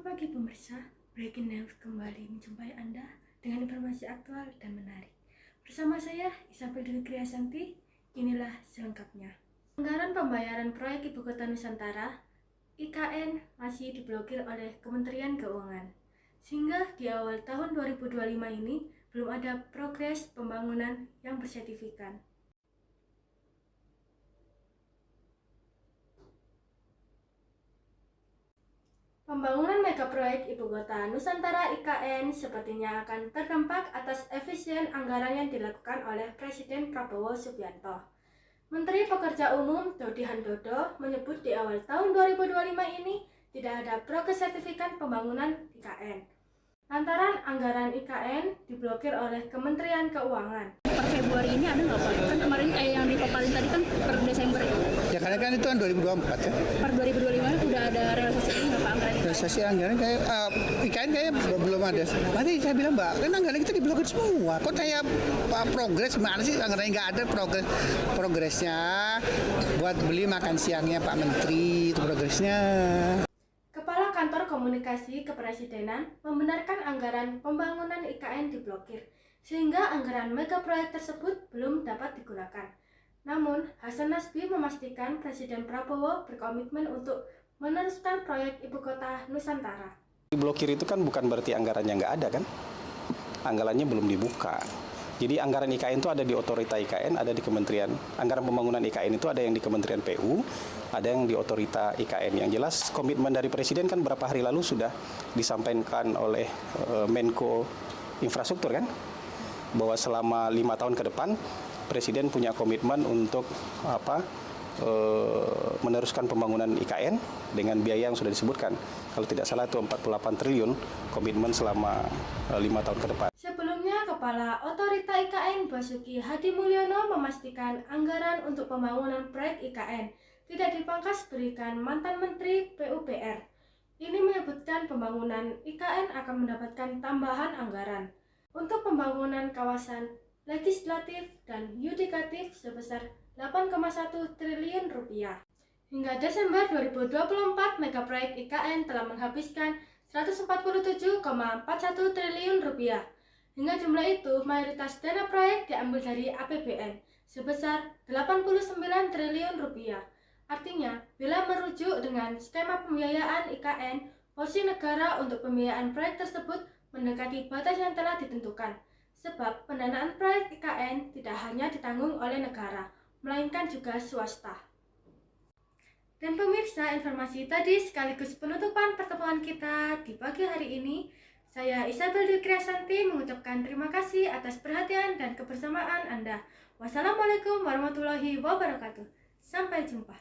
Selamat pagi pemirsa, Breaking News kembali menjumpai Anda dengan informasi aktual dan menarik. Bersama saya, Isabel Dwi Kriasanti, inilah selengkapnya. Anggaran pembayaran proyek Ibu Kota Nusantara, IKN, masih diblokir oleh Kementerian Keuangan. Sehingga di awal tahun 2025 ini, belum ada progres pembangunan yang bersertifikat. Pembangunan mega proyek Ibu Kota Nusantara IKN sepertinya akan terdampak atas efisien anggaran yang dilakukan oleh Presiden Prabowo Subianto. Menteri Pekerja Umum Dodi Handodo menyebut di awal tahun 2025 ini tidak ada progres sertifikat pembangunan IKN. Lantaran anggaran IKN diblokir oleh Kementerian Keuangan. Per Februari ini ada nggak Pak? Kan kemarin yang dipapalin tadi kan per Desember itu. Ya karena kan itu kan 2024 ya. Per 2025 udah ada realisasi ini nggak Pak anggaran? Realisasi anggaran kayak IKN kayaknya belum ada. Nanti saya bilang Mbak, kan anggaran kita diblokir semua. Kok saya progres gimana sih anggarannya nggak ada progresnya buat beli makan siangnya Pak Menteri itu progresnya. Kepala Kantor Komunikasi Kepresidenan membenarkan anggaran pembangunan IKN diblokir, sehingga anggaran mega proyek tersebut belum dapat digunakan. Namun, Hasan Nasbi memastikan Presiden Prabowo berkomitmen untuk meneruskan proyek Ibu Kota Nusantara. Diblokir itu kan bukan berarti anggarannya nggak ada kan? Anggarannya belum dibuka. Jadi anggaran IKN itu ada di otorita IKN, ada di Kementerian. Anggaran pembangunan IKN itu ada yang di Kementerian PU, ada yang di otorita IKN. Yang jelas komitmen dari Presiden kan berapa hari lalu sudah disampaikan oleh Menko Infrastruktur kan, bahwa selama 5 tahun ke depan Presiden punya komitmen untuk meneruskan pembangunan IKN dengan biaya yang sudah disebutkan. Kalau tidak salah itu 48 triliun komitmen selama 5 tahun ke depan. Sebelumnya, Kepala Otorita IKN Basuki Hadi Mulyono memastikan anggaran untuk pembangunan proyek IKN tidak dipangkas berikan mantan Menteri PUPR. Ini menyebutkan pembangunan IKN akan mendapatkan tambahan anggaran untuk pembangunan kawasan legislatif dan yudikatif sebesar 8,1 triliun rupiah. Hingga Desember 2024, mega proyek IKN telah menghabiskan 147,41 triliun rupiah. Hingga jumlah itu, mayoritas dana proyek diambil dari APBN sebesar 89 triliun rupiah. Artinya, bila merujuk dengan skema pembiayaan IKN, porsi negara untuk pembiayaan proyek tersebut mendekati batas yang telah ditentukan. Sebab pendanaan proyek IKN tidak hanya ditanggung oleh negara, melainkan juga swasta. Dan pemirsa, informasi tadi sekaligus penutupan pertemuan kita di pagi hari ini. Saya Isabel Dwi Kriasanti mengucapkan terima kasih atas perhatian dan kebersamaan Anda. Wassalamualaikum warahmatullahi wabarakatuh. Sampai jumpa.